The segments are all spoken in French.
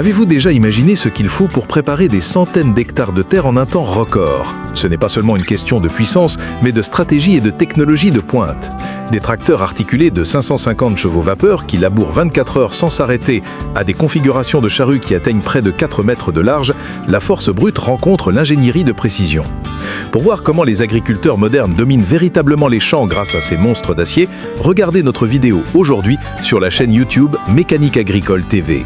Avez-vous déjà imaginé ce qu'il faut pour préparer des centaines d'hectares de terre en un temps record? Ce n'est pas seulement une question de puissance, mais de stratégie et de technologie de pointe. Des tracteurs articulés de 550 chevaux-vapeur qui labourent 24 heures sans s'arrêter à des configurations de charrues qui atteignent près de 4 mètres de large, la force brute rencontre l'ingénierie de précision. Pour voir comment les agriculteurs modernes dominent véritablement les champs grâce à ces monstres d'acier, regardez notre vidéo aujourd'hui sur la chaîne YouTube Mécanique Agricole TV.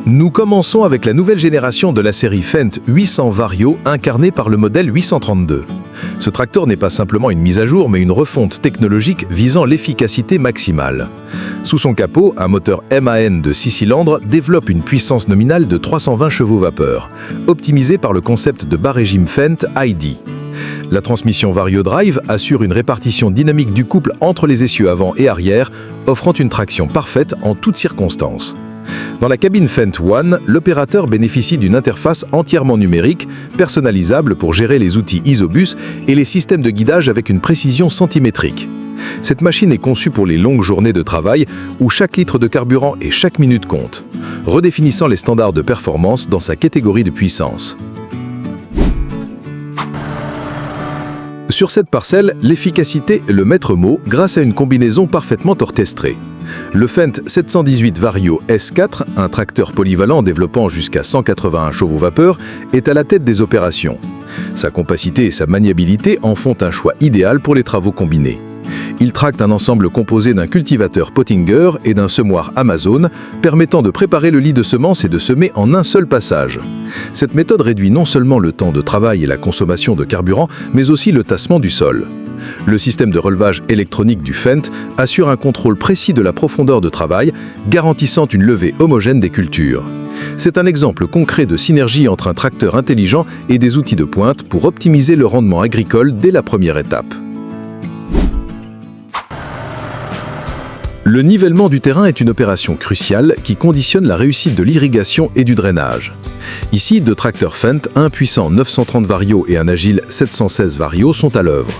Nous commençons avec la nouvelle génération de la série Fendt 800 Vario incarnée par le modèle 832. Ce tracteur n'est pas simplement une mise à jour, mais une refonte technologique visant l'efficacité maximale. Sous son capot, un moteur MAN de 6 cylindres développe une puissance nominale de 320 chevaux-vapeur, optimisée par le concept de bas-régime Fendt ID. La transmission Vario Drive assure une répartition dynamique du couple entre les essieux avant et arrière, offrant une traction parfaite en toutes circonstances. Dans la cabine Fendt One, l'opérateur bénéficie d'une interface entièrement numérique, personnalisable pour gérer les outils Isobus et les systèmes de guidage avec une précision centimétrique. Cette machine est conçue pour les longues journées de travail où chaque litre de carburant et chaque minute compte, redéfinissant les standards de performance dans sa catégorie de puissance. Sur cette parcelle, l'efficacité est le maître mot grâce à une combinaison parfaitement orchestrée. Le Fendt 718 Vario S4, un tracteur polyvalent développant jusqu'à 181 chevaux-vapeur, est à la tête des opérations. Sa compacité et sa maniabilité en font un choix idéal pour les travaux combinés. Il tracte un ensemble composé d'un cultivateur Pottinger et d'un semoir Amazon, permettant de préparer le lit de semences et de semer en un seul passage. Cette méthode réduit non seulement le temps de travail et la consommation de carburant, mais aussi le tassement du sol. Le système de relevage électronique du Fendt assure un contrôle précis de la profondeur de travail, garantissant une levée homogène des cultures. C'est un exemple concret de synergie entre un tracteur intelligent et des outils de pointe pour optimiser le rendement agricole dès la première étape. Le nivellement du terrain est une opération cruciale qui conditionne la réussite de l'irrigation et du drainage. Ici, deux tracteurs Fendt, un puissant 930 Vario et un agile 716 Vario sont à l'œuvre.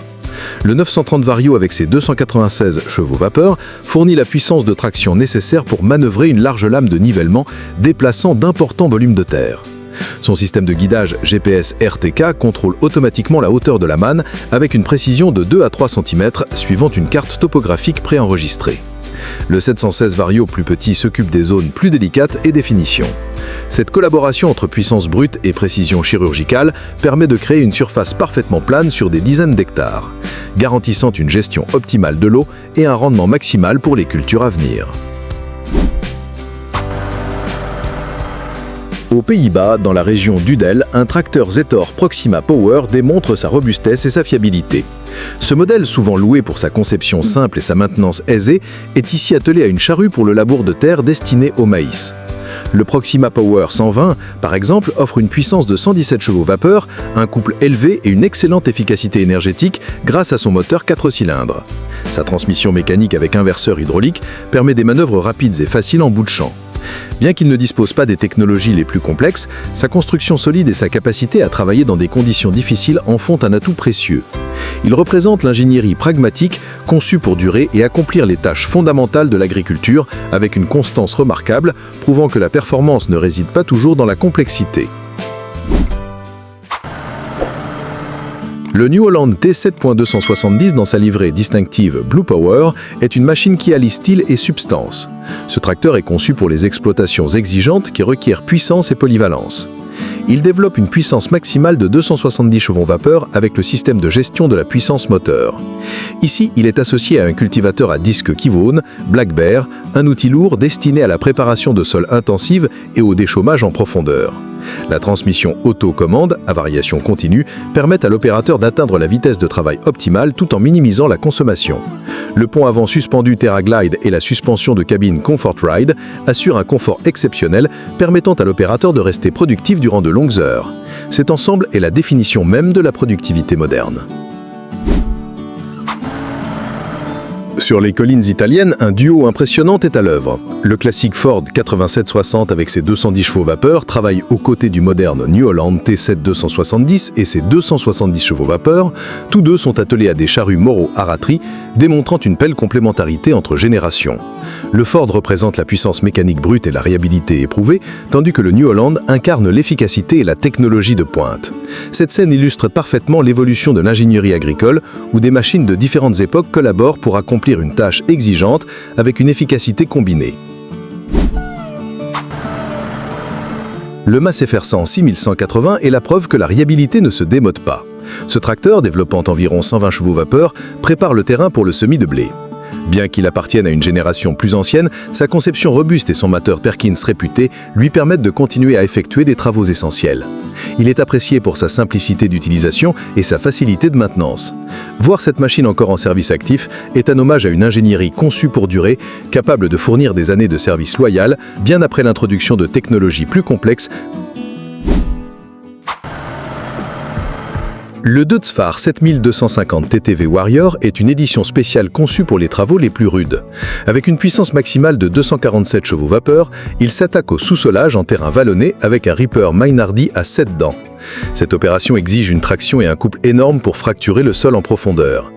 Le 930 Vario avec ses 296 chevaux-vapeur fournit la puissance de traction nécessaire pour manœuvrer une large lame de nivellement, déplaçant d'importants volumes de terre. Son système de guidage GPS RTK contrôle automatiquement la hauteur de la manne avec une précision de 2 à 3 cm suivant une carte topographique préenregistrée. Le 716 Vario plus petit s'occupe des zones plus délicates et des finitions. Cette collaboration entre puissance brute et précision chirurgicale permet de créer une surface parfaitement plane sur des dizaines d'hectares, garantissant une gestion optimale de l'eau et un rendement maximal pour les cultures à venir. Aux Pays-Bas, dans la région d'Udel, un tracteur Zetor Proxima Power démontre sa robustesse et sa fiabilité. Ce modèle, souvent loué pour sa conception simple et sa maintenance aisée, est ici attelé à une charrue pour le labour de terre destinée au maïs. Le Proxima Power 120, par exemple, offre une puissance de 117 chevaux-vapeur, un couple élevé et une excellente efficacité énergétique grâce à son moteur 4 cylindres. Sa transmission mécanique avec inverseur hydraulique permet des manœuvres rapides et faciles en bout de champ. Bien qu'il ne dispose pas des technologies les plus complexes, sa construction solide et sa capacité à travailler dans des conditions difficiles en font un atout précieux. Il représente l'ingénierie pragmatique conçue pour durer et accomplir les tâches fondamentales de l'agriculture avec une constance remarquable, prouvant que la performance ne réside pas toujours dans la complexité. Le New Holland T7.270 dans sa livrée distinctive Blue Power est une machine qui allie style et substance. Ce tracteur est conçu pour les exploitations exigeantes qui requièrent puissance et polyvalence. Il développe une puissance maximale de 270 chevaux-vapeur avec le système de gestion de la puissance moteur. Ici, il est associé à un cultivateur à disque Kivone, Black Bear, un outil lourd destiné à la préparation de sols intensive et au déchômage en profondeur. La transmission auto-commande, à variation continue, permet à l'opérateur d'atteindre la vitesse de travail optimale tout en minimisant la consommation. Le pont avant suspendu TerraGlide et la suspension de cabine Comfort Ride assurent un confort exceptionnel, permettant à l'opérateur de rester productif durant de longues heures. Cet ensemble est la définition même de la productivité moderne. Sur les collines italiennes, un duo impressionnant est à l'œuvre. Le classique Ford 8760 avec ses 210 chevaux vapeur travaille aux côtés du moderne New Holland T7 270 et ses 270 chevaux vapeur. Tous deux sont attelés à des charrues Morrow-Aratree, démontrant une belle complémentarité entre générations. Le Ford représente la puissance mécanique brute et la réhabilité éprouvée, tandis que le New Holland incarne l'efficacité et la technologie de pointe. Cette scène illustre parfaitement l'évolution de l'ingénierie agricole, où des machines de différentes époques collaborent pour accomplir une tâche exigeante avec une efficacité combinée. Le Mass FR100 6180 est la preuve que la réhabilité ne se démode pas. Ce tracteur, développant environ 120 chevaux vapeur, prépare le terrain pour le semis de blé. Bien qu'il appartienne à une génération plus ancienne, sa conception robuste et son moteur Perkins réputé lui permettent de continuer à effectuer des travaux essentiels. Il est apprécié pour sa simplicité d'utilisation et sa facilité de maintenance. Voir cette machine encore en service actif est un hommage à une ingénierie conçue pour durer, capable de fournir des années de service loyal, bien après l'introduction de technologies plus complexes. Le Deutz-Fahr 7250 TTV Warrior est une édition spéciale conçue pour les travaux les plus rudes. Avec une puissance maximale de 247 chevaux vapeur, il s'attaque au sous-solage en terrain vallonné avec un Reaper Mainardi à 7 dents. Cette opération exige une traction et un couple énorme pour fracturer le sol en profondeur.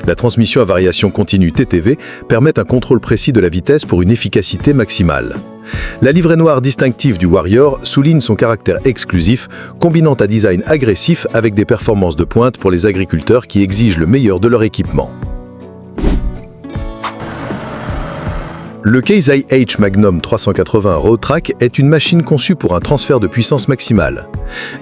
La transmission à variation continue TTV permet un contrôle précis de la vitesse pour une efficacité maximale. La livrée noire distinctive du Warrior souligne son caractère exclusif, combinant un design agressif avec des performances de pointe pour les agriculteurs qui exigent le meilleur de leur équipement. Le Case IH Magnum 380 Roadtrack est une machine conçue pour un transfert de puissance maximale.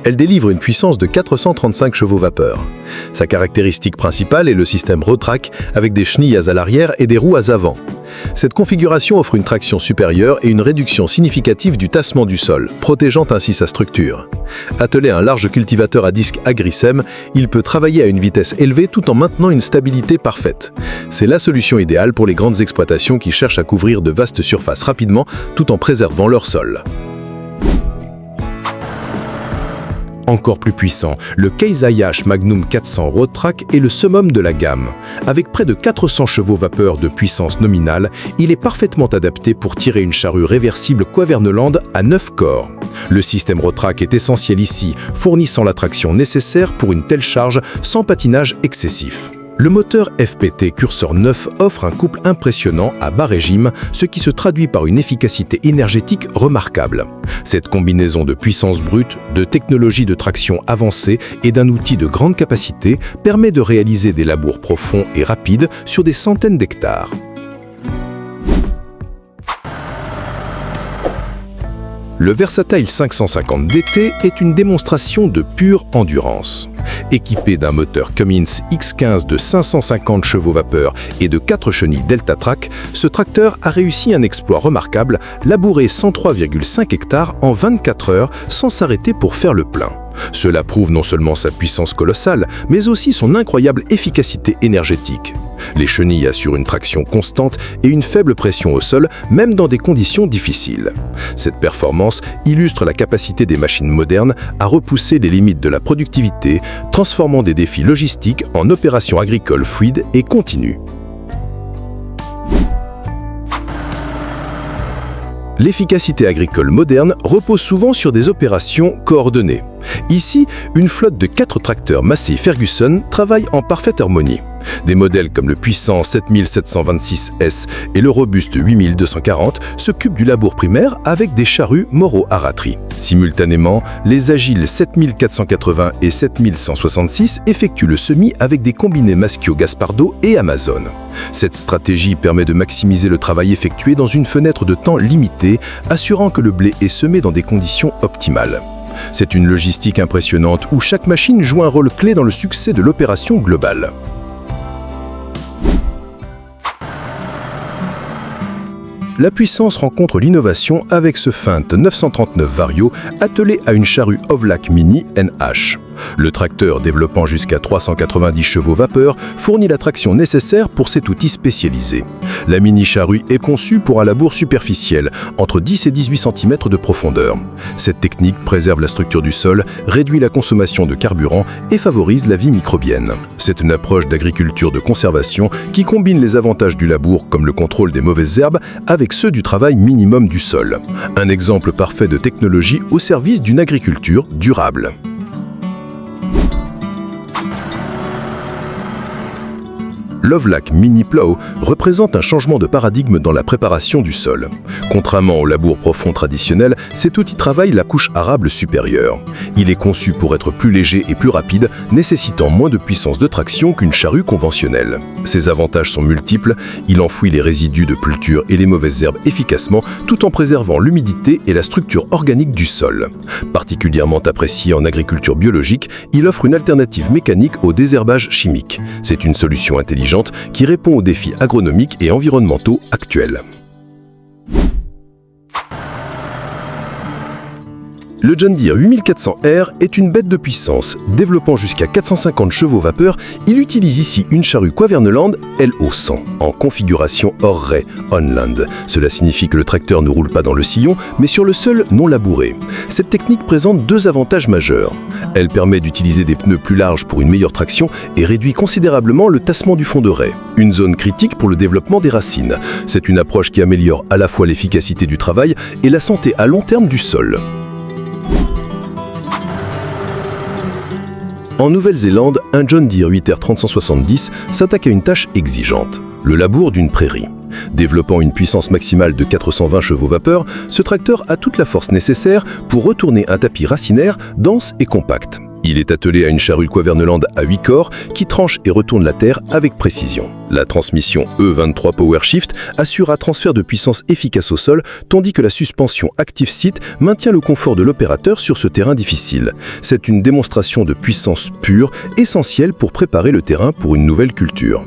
Elle délivre une puissance de 435 chevaux vapeur. Sa caractéristique principale est le système Roadtrack avec des chenilles à l'arrière et des roues à avant. Cette configuration offre une traction supérieure et une réduction significative du tassement du sol, protégeant ainsi sa structure. Attelé à un large cultivateur à disque Agrisem, il peut travailler à une vitesse élevée tout en maintenant une stabilité parfaite. C'est la solution idéale pour les grandes exploitations qui cherchent à couvrir de vastes surfaces rapidement tout en préservant leur sol. Encore plus puissant, le Case IH Magnum 400 Roadtrack est le summum de la gamme. Avec près de 400 chevaux vapeur de puissance nominale, il est parfaitement adapté pour tirer une charrue réversible Quaverneland à 9 corps. Le système Roadtrack est essentiel ici, fournissant la traction nécessaire pour une telle charge sans patinage excessif. Le moteur FPT Cursor 9 offre un couple impressionnant à bas régime, ce qui se traduit par une efficacité énergétique remarquable. Cette combinaison de puissance brute, de technologie de traction avancée et d'un outil de grande capacité permet de réaliser des labours profonds et rapides sur des centaines d'hectares. Le Versatile 550 DT est une démonstration de pure endurance. Équipé d'un moteur Cummins X15 de 550 chevaux vapeur et de 4 chenilles Delta-Track, ce tracteur a réussi un exploit remarquable, labourer 103,5 hectares en 24 heures sans s'arrêter pour faire le plein. Cela prouve non seulement sa puissance colossale, mais aussi son incroyable efficacité énergétique. Les chenilles assurent une traction constante et une faible pression au sol, même dans des conditions difficiles. Cette performance illustre la capacité des machines modernes à repousser les limites de la productivité, transformant des défis logistiques en opérations agricoles fluides et continues. L'efficacité agricole moderne repose souvent sur des opérations coordonnées. Ici, une flotte de 4 tracteurs Massey Ferguson travaille en parfaite harmonie. Des modèles comme le puissant 7726S et le robuste 8240 s'occupent du labour primaire avec des charrues Morrow-Aratree. Simultanément, les agiles 7480 et 7166 effectuent le semis avec des combinés Maschio Gaspardo et Amazon. Cette stratégie permet de maximiser le travail effectué dans une fenêtre de temps limitée, assurant que le blé est semé dans des conditions optimales. C'est une logistique impressionnante où chaque machine joue un rôle clé dans le succès de l'opération globale. La puissance rencontre l'innovation avec ce Fendt 939 Vario attelé à une charrue Ovlac Mini NH. Le tracteur, développant jusqu'à 390 chevaux vapeur, fournit la traction nécessaire pour cet outil spécialisé. La mini-charrue est conçue pour un labour superficiel, entre 10 et 18 cm de profondeur. Cette technique préserve la structure du sol, réduit la consommation de carburant et favorise la vie microbienne. C'est une approche d'agriculture de conservation qui combine les avantages du labour, comme le contrôle des mauvaises herbes, avec ceux du travail minimum du sol. Un exemple parfait de technologie au service d'une agriculture durable. Lovelock Mini Plow représente un changement de paradigme dans la préparation du sol. Contrairement au labour profond traditionnel, cet outil travaille la couche arable supérieure. Il est conçu pour être plus léger et plus rapide, nécessitant moins de puissance de traction qu'une charrue conventionnelle. Ses avantages sont multiples, il enfouit les résidus de culture et les mauvaises herbes efficacement, tout en préservant l'humidité et la structure organique du sol. Particulièrement apprécié en agriculture biologique, il offre une alternative mécanique au désherbage chimique. C'est une solution intelligente qui répond aux défis agronomiques et environnementaux actuels. Le John Deere 8400R est une bête de puissance. Développant jusqu'à 450 chevaux vapeur, il utilise ici une charrue Quaverneland LO100 en configuration hors-ray, on-land. Cela signifie que le tracteur ne roule pas dans le sillon, mais sur le sol non labouré. Cette technique présente deux avantages majeurs. Elle permet d'utiliser des pneus plus larges pour une meilleure traction et réduit considérablement le tassement du fond de raie, une zone critique pour le développement des racines. C'est une approche qui améliore à la fois l'efficacité du travail et la santé à long terme du sol. En Nouvelle-Zélande, un John Deere 8R 3170 s'attaque à une tâche exigeante, le labour d'une prairie. Développant une puissance maximale de 420 chevaux vapeur, ce tracteur a toute la force nécessaire pour retourner un tapis racinaire dense et compact. Il est attelé à une charrue Quaverneland à 8 corps qui tranche et retourne la terre avec précision. La transmission E23 PowerShift assure un transfert de puissance efficace au sol, tandis que la suspension ActiveSeat maintient le confort de l'opérateur sur ce terrain difficile. C'est une démonstration de puissance pure, essentielle pour préparer le terrain pour une nouvelle culture.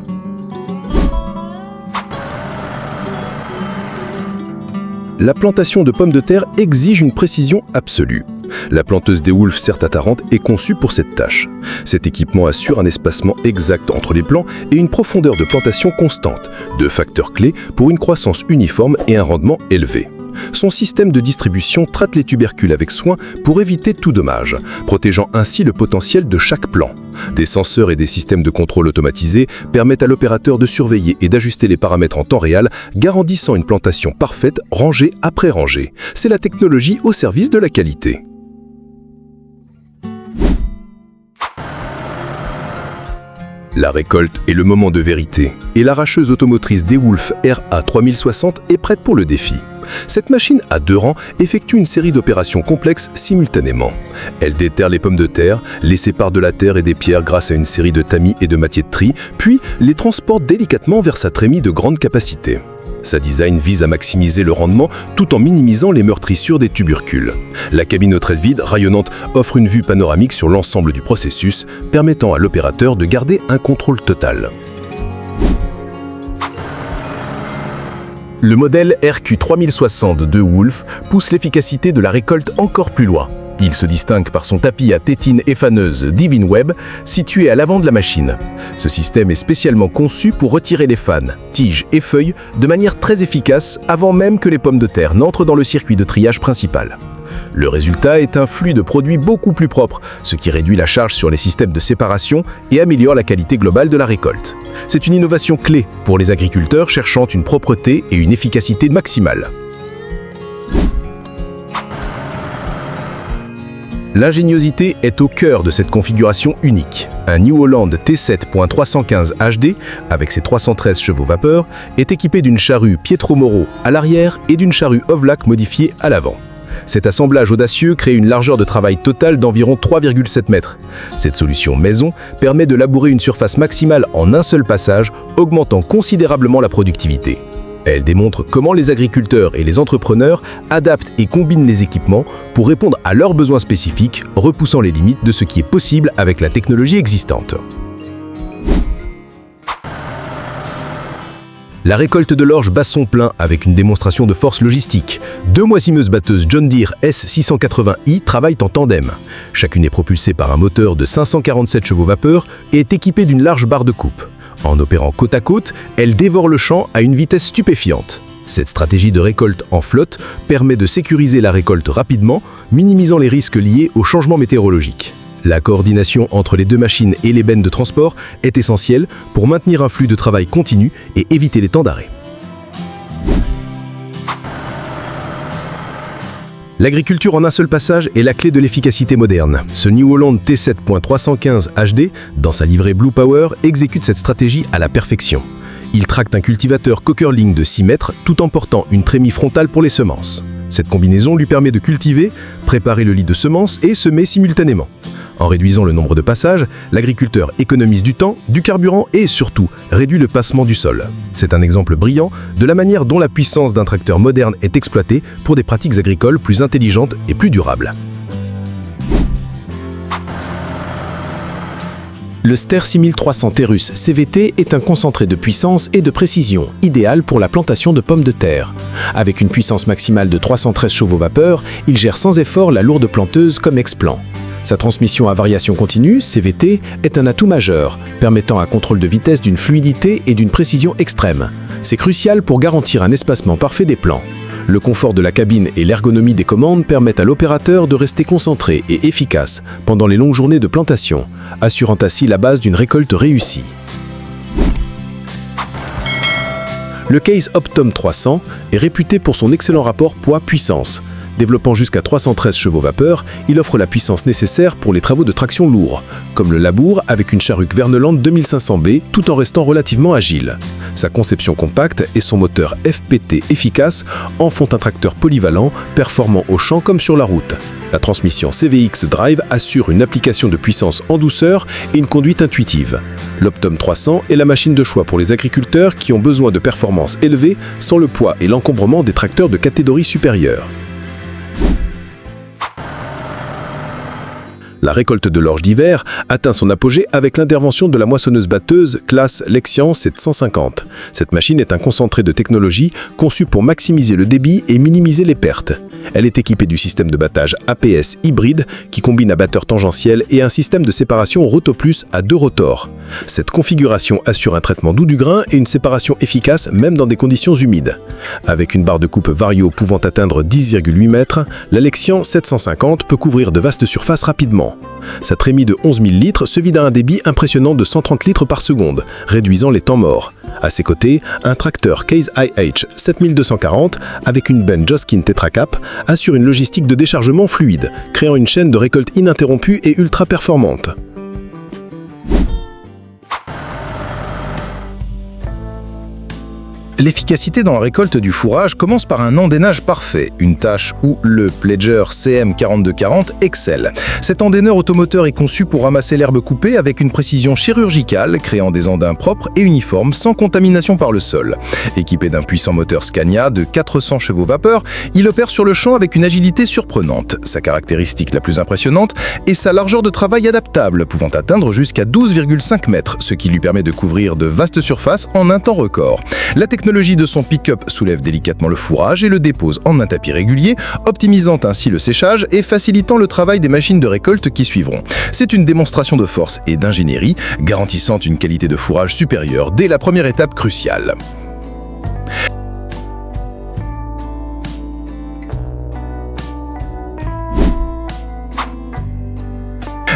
La plantation de pommes de terre exige une précision absolue. La planteuse DeWolf Certa 40 est conçue pour cette tâche. Cet équipement assure un espacement exact entre les plants et une profondeur de plantation constante, deux facteurs clés pour une croissance uniforme et un rendement élevé. Son système de distribution traite les tubercules avec soin pour éviter tout dommage, protégeant ainsi le potentiel de chaque plant. Des senseurs et des systèmes de contrôle automatisés permettent à l'opérateur de surveiller et d'ajuster les paramètres en temps réel, garantissant une plantation parfaite, rangée après rangée. C'est la technologie au service de la qualité. La récolte est le moment de vérité, et l'arracheuse automotrice DeWolf RA 3060 est prête pour le défi. Cette machine à 2 rangs effectue une série d'opérations complexes simultanément. Elle déterre les pommes de terre, les sépare de la terre et des pierres grâce à une série de tamis et de matières de tri, puis les transporte délicatement vers sa trémie de grande capacité. Sa design vise à maximiser le rendement tout en minimisant les meurtrissures des tubercules. La cabine aux traites vides, rayonnante, offre une vue panoramique sur l'ensemble du processus, permettant à l'opérateur de garder un contrôle total. Le modèle RQ3060 de DeWolf pousse l'efficacité de la récolte encore plus loin. Il se distingue par son tapis à tétine et faneuse Divine Web, situé à l'avant de la machine. Ce système est spécialement conçu pour retirer les fanes, tiges et feuilles de manière très efficace avant même que les pommes de terre n'entrent dans le circuit de triage principal. Le résultat est un flux de produits beaucoup plus propre, ce qui réduit la charge sur les systèmes de séparation et améliore la qualité globale de la récolte. C'est une innovation clé pour les agriculteurs cherchant une propreté et une efficacité maximale. L'ingéniosité est au cœur de cette configuration unique. Un New Holland T7.315 HD, avec ses 313 chevaux vapeur, est équipé d'une charrue Pietro Moro à l'arrière et d'une charrue Ovlac modifiée à l'avant. Cet assemblage audacieux crée une largeur de travail totale d'environ 3,7 mètres. Cette solution maison permet de labourer une surface maximale en un seul passage, augmentant considérablement la productivité. Elle démontre comment les agriculteurs et les entrepreneurs adaptent et combinent les équipements pour répondre à leurs besoins spécifiques, repoussant les limites de ce qui est possible avec la technologie existante. La récolte de l'orge bat son plein avec une démonstration de force logistique. 2 moissonneuses-batteuses John Deere S680i travaillent en tandem. Chacune est propulsée par un moteur de 547 chevaux vapeur et est équipée d'une large barre de coupe. En opérant côte à côte, elles dévorent le champ à une vitesse stupéfiante. Cette stratégie de récolte en flotte permet de sécuriser la récolte rapidement, minimisant les risques liés aux changements météorologiques. La coordination entre les 2 machines et les bennes de transport est essentielle pour maintenir un flux de travail continu et éviter les temps d'arrêt. L'agriculture en un seul passage est la clé de l'efficacité moderne. Ce New Holland T7.315 HD, dans sa livrée Blue Power, exécute cette stratégie à la perfection. Il tracte un cultivateur Cokerling de 6 mètres tout en portant une trémie frontale pour les semences. Cette combinaison lui permet de cultiver, préparer le lit de semences et semer simultanément. En réduisant le nombre de passages, l'agriculteur économise du temps, du carburant et surtout réduit le passement du sol. C'est un exemple brillant de la manière dont la puissance d'un tracteur moderne est exploitée pour des pratiques agricoles plus intelligentes et plus durables. Le Ster 6300 Terrus CVT est un concentré de puissance et de précision, idéal pour la plantation de pommes de terre. Avec une puissance maximale de 313 chevaux vapeur, il gère sans effort la lourde planteuse comme Explan. Sa transmission à variation continue, CVT, est un atout majeur, permettant un contrôle de vitesse d'une fluidité et d'une précision extrême. C'est crucial pour garantir un espacement parfait des plants. Le confort de la cabine et l'ergonomie des commandes permettent à l'opérateur de rester concentré et efficace pendant les longues journées de plantation, assurant ainsi la base d'une récolte réussie. Le Case Optum 300 est réputé pour son excellent rapport poids-puissance. Développant jusqu'à 313 chevaux vapeur, il offre la puissance nécessaire pour les travaux de traction lourds, comme le labour avec une charrue Verneland 2500B tout en restant relativement agile. Sa conception compacte et son moteur FPT efficace en font un tracteur polyvalent, performant au champ comme sur la route. La transmission CVX Drive assure une application de puissance en douceur et une conduite intuitive. L'Optum 300 est la machine de choix pour les agriculteurs qui ont besoin de performances élevées sans le poids et l'encombrement des tracteurs de catégorie supérieure. La récolte de l'orge d'hiver atteint son apogée avec l'intervention de la moissonneuse-batteuse classe Lexian 750. Cette machine est un concentré de technologie conçu pour maximiser le débit et minimiser les pertes. Elle est équipée du système de battage APS hybride qui combine abatteur tangentiel et un système de séparation Rotoplus à 2 rotors. Cette configuration assure un traitement doux du grain et une séparation efficace même dans des conditions humides. Avec une barre de coupe Vario pouvant atteindre 10,8 mètres, la Lexian 750 peut couvrir de vastes surfaces rapidement. Sa trémie de 11 000 litres se vide à un débit impressionnant de 130 litres par seconde, réduisant les temps morts. À ses côtés, un tracteur Case IH 7240 avec une benne Joskin Tetracap assure une logistique de déchargement fluide, créant une chaîne de récolte ininterrompue et ultra performante. L'efficacité dans la récolte du fourrage commence par un endainage parfait, une tâche où le Pledger CM4240 excelle. Cet endaineur automoteur est conçu pour ramasser l'herbe coupée avec une précision chirurgicale, créant des andins propres et uniformes sans contamination par le sol. Équipé d'un puissant moteur Scania de 400 chevaux vapeur, il opère sur le champ avec une agilité surprenante. Sa caractéristique la plus impressionnante est sa largeur de travail adaptable, pouvant atteindre jusqu'à 12,5 mètres, ce qui lui permet de couvrir de vastes surfaces en un temps record. La technologie de son pick-up soulève délicatement le fourrage et le dépose en un tapis régulier, optimisant ainsi le séchage et facilitant le travail des machines de récolte qui suivront. C'est une démonstration de force et d'ingénierie, garantissant une qualité de fourrage supérieure dès la première étape cruciale.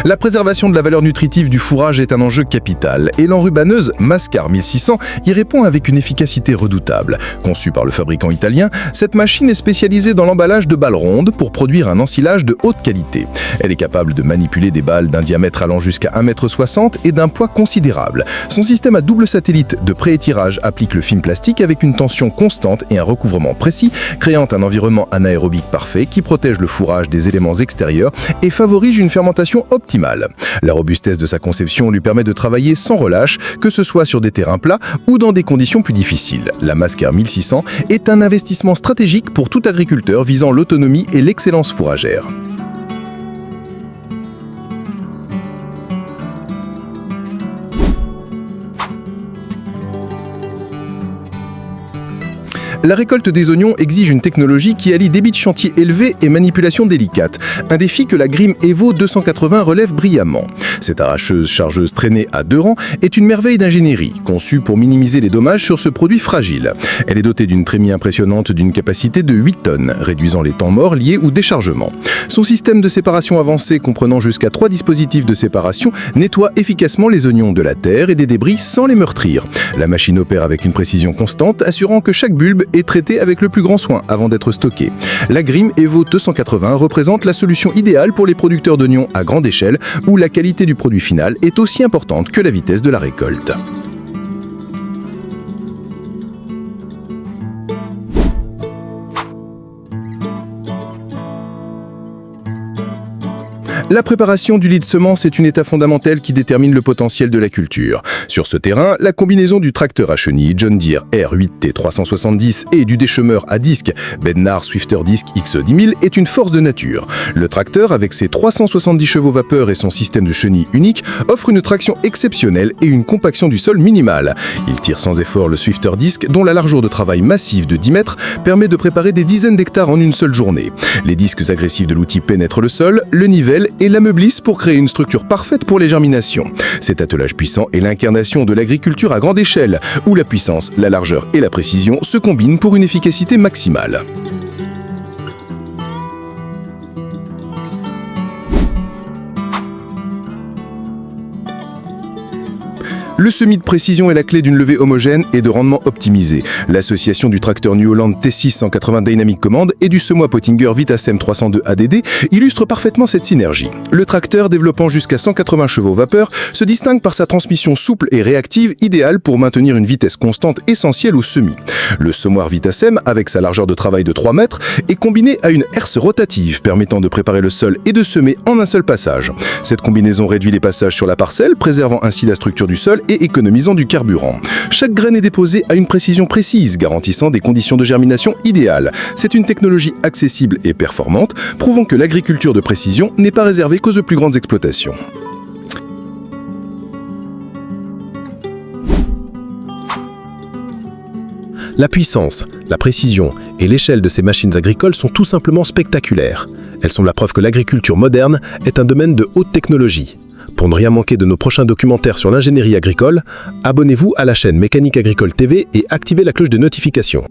La préservation de la valeur nutritive du fourrage est un enjeu capital et l'enrubanneuse Mascar 1600 y répond avec une efficacité redoutable. Conçue par le fabricant italien, cette machine est spécialisée dans l'emballage de balles rondes pour produire un ensilage de haute qualité. Elle est capable de manipuler des balles d'un diamètre allant jusqu'à 1,60 m et d'un poids considérable. Son système à double satellite de pré-étirage applique le film plastique avec une tension constante et un recouvrement précis, créant un environnement anaérobique parfait qui protège le fourrage des éléments extérieurs et favorise une fermentation optimale. La robustesse de sa conception lui permet de travailler sans relâche, que ce soit sur des terrains plats ou dans des conditions plus difficiles. La Mascar 1600 est un investissement stratégique pour tout agriculteur visant l'autonomie et l'excellence fourragère. La récolte des oignons exige une technologie qui allie débit de chantier élevé et manipulation délicate, un défi que la Grimm Evo 280 relève brillamment. Cette arracheuse-chargeuse traînée à 2 rangs est une merveille d'ingénierie, conçue pour minimiser les dommages sur ce produit fragile. Elle est dotée d'une trémie impressionnante d'une capacité de 8 tonnes, réduisant les temps morts liés au déchargement. Son système de séparation avancé, comprenant jusqu'à 3 dispositifs de séparation, nettoie efficacement les oignons de la terre et des débris sans les meurtrir. La machine opère avec une précision constante, assurant que chaque bulbe est traité avec le plus grand soin avant d'être stocké. La Grimm Evo 280 représente la solution idéale pour les producteurs d'oignons à grande échelle, où la qualité du produit final est aussi importante que la vitesse de la récolte. La préparation du lit de semences est une étape fondamentale qui détermine le potentiel de la culture. Sur ce terrain, la combinaison du tracteur à chenilles John Deere R8T 370 et du déchemeur à disque Bednar Swifter Disc X10000 est une force de nature. Le tracteur, avec ses 370 chevaux vapeur et son système de chenilles unique, offre une traction exceptionnelle et une compaction du sol minimale. Il tire sans effort le Swifter Disc, dont la largeur de travail massive de 10 mètres permet de préparer des dizaines d'hectares en une seule journée. Les disques agressifs de l'outil pénètrent le sol, le nivellent et l'ameublissent pour créer une structure parfaite pour les germinations. Cet attelage puissant est l'incarnation de l'agriculture à grande échelle, où la puissance, la largeur et la précision se combinent pour une efficacité maximale. Le semis de précision est la clé d'une levée homogène et de rendement optimisé. L'association du tracteur New Holland T6 180 Dynamic Command et du semoir Pottinger Vitasem 302 ADD illustre parfaitement cette synergie. Le tracteur, développant jusqu'à 180 chevaux vapeur, se distingue par sa transmission souple et réactive, idéale pour maintenir une vitesse constante essentielle au semis. Le semoir Vitasem, avec sa largeur de travail de 3 mètres, est combiné à une herse rotative permettant de préparer le sol et de semer en un seul passage. Cette combinaison réduit les passages sur la parcelle, préservant ainsi la structure du sol et économisant du carburant. Chaque graine est déposée à une précision précise, garantissant des conditions de germination idéales. C'est une technologie accessible et performante, prouvant que l'agriculture de précision n'est pas réservée qu'aux plus grandes exploitations. La puissance, la précision et l'échelle de ces machines agricoles sont tout simplement spectaculaires. Elles sont la preuve que l'agriculture moderne est un domaine de haute technologie. Pour ne rien manquer de nos prochains documentaires sur l'ingénierie agricole, abonnez-vous à la chaîne Mécanique Agricole TV et activez la cloche de notification.